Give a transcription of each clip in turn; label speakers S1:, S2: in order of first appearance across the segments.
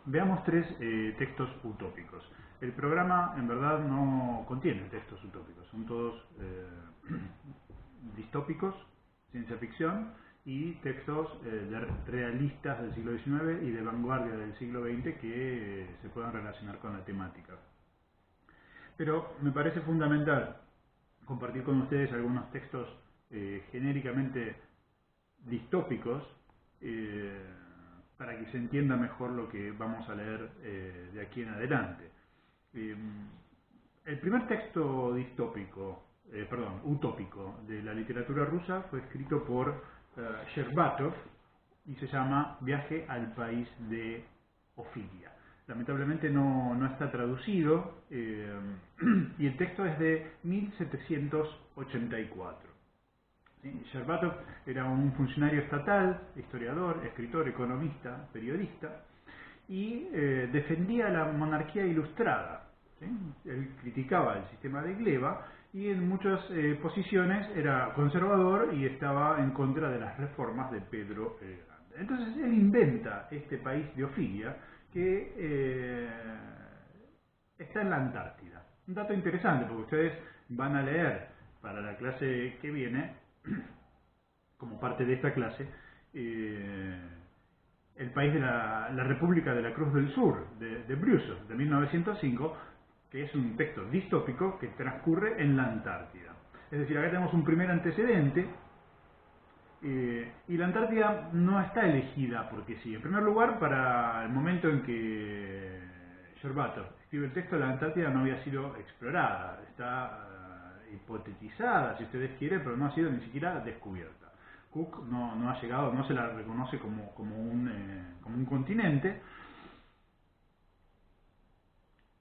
S1: Veamos tres textos utópicos. El programa en verdad no contiene textos utópicos, son todos distópicos, ciencia ficción, y textos realistas del siglo XIX y de vanguardia del siglo XX que se puedan relacionar con la temática. Pero me parece fundamental compartir con ustedes algunos textos genéricamente distópicos para que se entienda mejor lo que vamos a leer de aquí en adelante. El primer texto utópico de la literatura rusa fue escrito por Shcherbatov y se llama Viaje al país de Ofilia. Lamentablemente no está traducido y el texto es de 1784. ¿Sí? Shcherbatov era un funcionario estatal, historiador, escritor, economista, periodista y defendía la monarquía ilustrada. ¿Sí? Él criticaba el sistema de Gleba y en muchas posiciones era conservador y estaba en contra de las reformas de Pedro el Grande. Entonces él inventa este país de Ofilia que está en la Antártida. Un dato interesante porque ustedes van a leer para la clase que viene, como parte de esta clase, el país de la República de la Cruz del Sur, de Brusov, de 1905, que es un texto distópico que transcurre en la Antártida. Es decir, acá tenemos un primer antecedente, y la Antártida no está elegida porque sí. En primer lugar, para el momento en que Shcherbatov escribe el texto, la Antártida no había sido explorada, está hipotetizada, si ustedes quieren, pero no ha sido ni siquiera descubierta. Cook no ha llegado, no se la reconoce como un continente,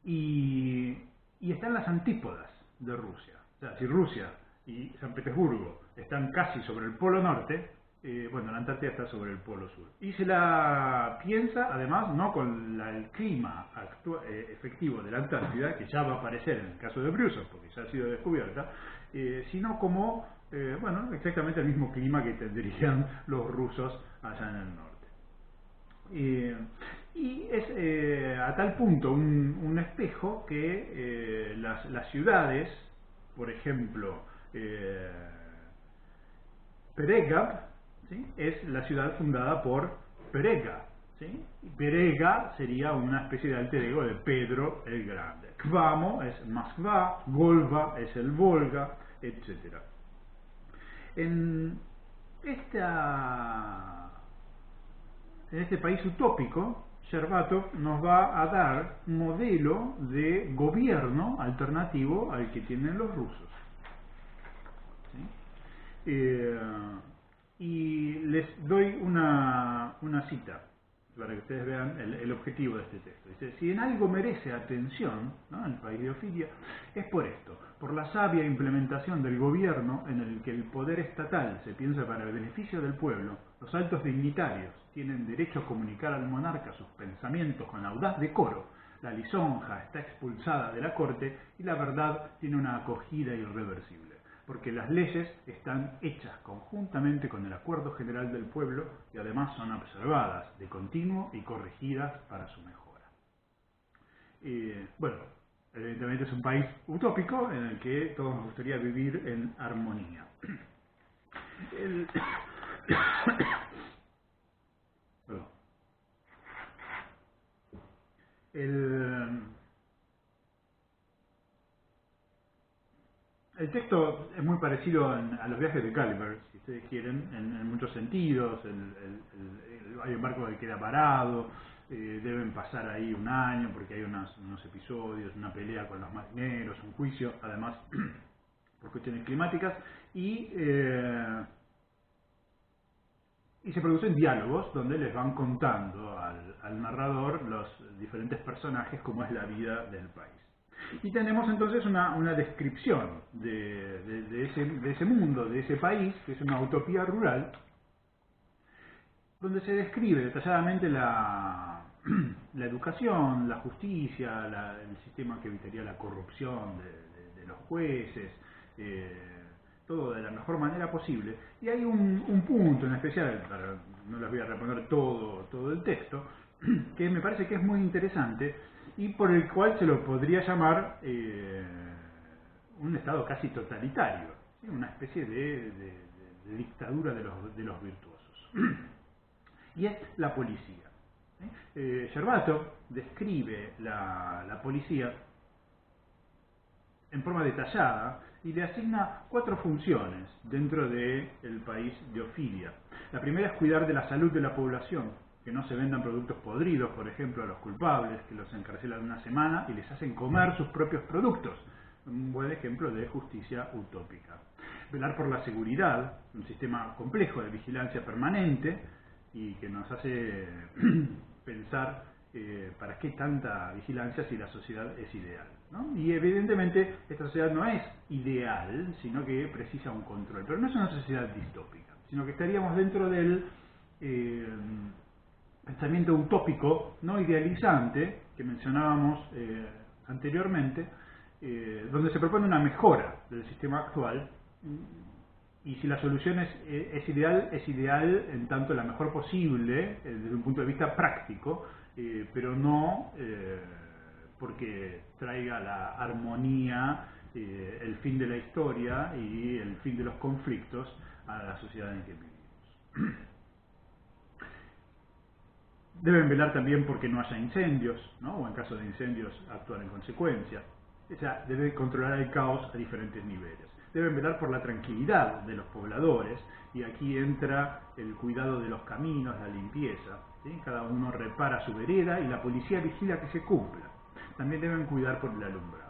S1: y está en las antípodas de Rusia. O sea, si Rusia y San Petersburgo están casi sobre el polo norte, bueno, la Antártida está sobre el polo sur. Y se la piensa, además, no con el clima efectivo de la Antártida, que ya va a aparecer en el caso de Brusov, porque ya ha sido descubierta, sino como, bueno, exactamente el mismo clima que tendrían los rusos allá en el norte. Y es a tal punto un espejo que las ciudades, por ejemplo, Peregab, ¿sí?, es la ciudad fundada por Perega, ¿sí? Y Perega sería una especie de alter ego de Pedro el Grande. Kvamo es Moskva, Golva es el Volga, etc. En este país utópico, Shcherbatov nos va a dar un modelo de gobierno alternativo al que tienen los rusos. ¿Sí? Y les doy una cita para que ustedes vean el objetivo de este texto. Dice: si en algo merece atención, ¿no?, el país de Ofilia, es por esto, por la sabia implementación del gobierno en el que el poder estatal se piensa para el beneficio del pueblo. Los altos dignitarios tienen derecho a comunicar al monarca sus pensamientos con audaz decoro, la lisonja está expulsada de la corte y la verdad tiene una acogida irreversible, porque las leyes están hechas conjuntamente con el acuerdo general del pueblo y además son observadas de continuo y corregidas para su mejora. Bueno, evidentemente es un país utópico en el que todos nos gustaría vivir en armonía. El texto es muy parecido a los viajes de Gulliver, si ustedes quieren, en muchos sentidos. Hay un barco que queda parado, deben pasar ahí un año porque hay unos episodios, una pelea con los marineros, un juicio, además, por cuestiones climáticas, y se producen diálogos donde les van contando al narrador los diferentes personajes cómo es la vida del país. Y tenemos entonces una descripción de ese mundo, de ese país, que es una utopía rural, donde se describe detalladamente la educación, la justicia, el sistema que evitaría la corrupción de los jueces, todo de la mejor manera posible. Y hay un punto en especial, no les voy a reponer todo el texto, que me parece que es muy interesante y por el cual se lo podría llamar un estado casi totalitario, ¿sí? Una especie de dictadura de los virtuosos. Y es la policía. Gervato describe la policía en forma detallada y le asigna 4 funciones dentro del país de Ofilia. La primera es cuidar de la salud de la población, que no se vendan productos podridos, por ejemplo, a los culpables, que los encarcelan una semana y les hacen comer sus propios productos. Un buen ejemplo de justicia utópica. Velar por la seguridad, un sistema complejo de vigilancia permanente y que nos hace pensar para qué tanta vigilancia si la sociedad es ideal, ¿no? Y evidentemente esta sociedad no es ideal, sino que precisa un control, pero no es una sociedad distópica, sino que estaríamos dentro del pensamiento utópico, no idealizante, que mencionábamos anteriormente, donde se propone una mejora del sistema actual. Y si la solución es ideal en tanto la mejor posible, desde un punto de vista práctico, pero no porque traiga la armonía, el fin de la historia y el fin de los conflictos a la sociedad en que vivimos. Deben velar también porque no haya incendios, ¿no? O en caso de incendios actuar en consecuencia. O sea, debe controlar el caos a diferentes niveles. Deben velar por la tranquilidad de los pobladores, y aquí entra el cuidado de los caminos, la limpieza, ¿sí? Cada uno repara su vereda y la policía vigila que se cumpla. También deben cuidar por el alumbrado.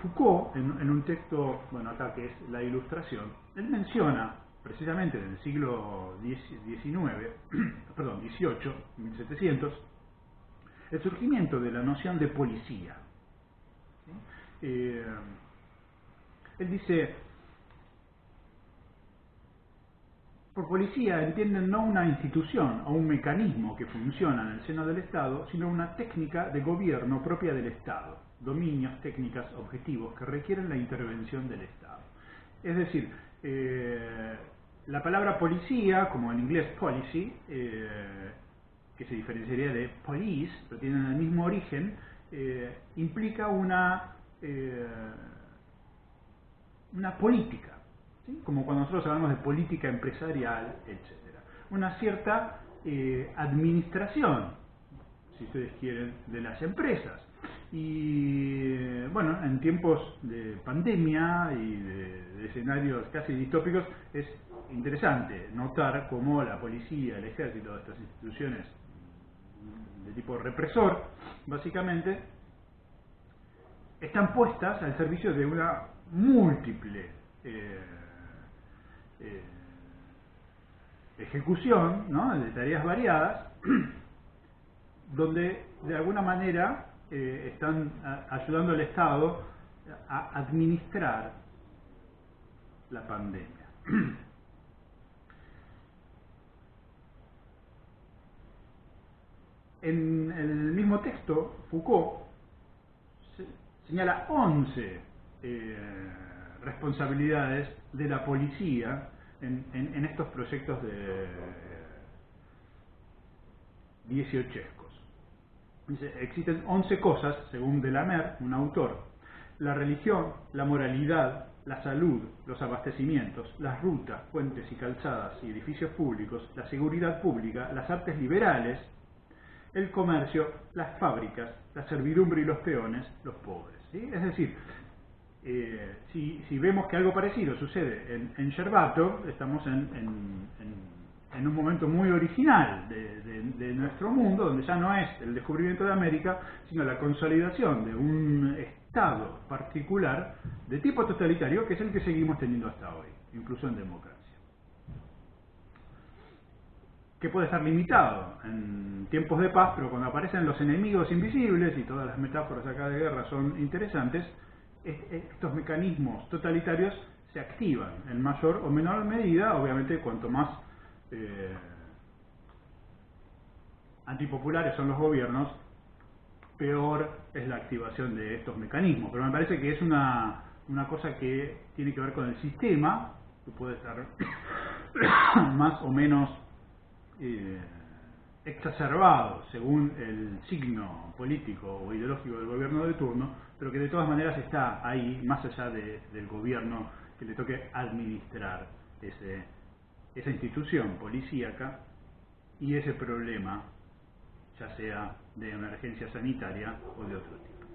S1: Foucault, en un texto, bueno, acá que es La Ilustración, él menciona precisamente en el siglo XVIII, 1700, el surgimiento de la noción de policía. ¿Sí? Él dice, por policía entienden no una institución o un mecanismo que funciona en el seno del Estado, sino una técnica de gobierno propia del Estado, dominios, técnicas, objetivos que requieren la intervención del Estado. Es decir, la palabra policía, como en inglés policy, que se diferenciaría de police, pero tienen el mismo origen, implica una política, ¿sí? Como cuando nosotros hablamos de política empresarial, etc. Una cierta administración, si ustedes quieren, de las empresas. Y bueno, en tiempos de pandemia y de escenarios casi distópicos es interesante notar cómo la policía, el ejército, estas instituciones de tipo represor, básicamente, están puestas al servicio de una múltiple ejecución, ¿no?, de tareas variadas, donde de alguna manera están ayudando al Estado a administrar la pandemia. En el mismo texto, Foucault señala 11 responsabilidades de la policía en estos proyectos de dieciochescos. Dice, existen 11 cosas, según Delamer, un autor: la religión, la moralidad, la salud, los abastecimientos, las rutas, puentes y calzadas y edificios públicos, la seguridad pública, las artes liberales, el comercio, las fábricas, la servidumbre y los peones, los pobres, ¿sí? Es decir, si vemos que algo parecido sucede en Gervato, estamos en un momento muy original de nuestro mundo, donde ya no es el descubrimiento de América, sino la consolidación de un Estado particular de tipo totalitario, que es el que seguimos teniendo hasta hoy, incluso en democracia, que puede estar limitado en tiempos de paz, pero cuando aparecen los enemigos invisibles, y todas las metáforas acá de guerra son interesantes, estos mecanismos totalitarios se activan en mayor o menor medida, obviamente cuanto más antipopulares son los gobiernos, peor es la activación de estos mecanismos. Pero me parece que es una cosa que tiene que ver con el sistema, que puede estar más o menos exacerbado según el signo político o ideológico del gobierno de turno, pero que de todas maneras está ahí, más allá del gobierno que le toque administrar esa institución policíaca y ese problema, ya sea de emergencia sanitaria o de otro tipo.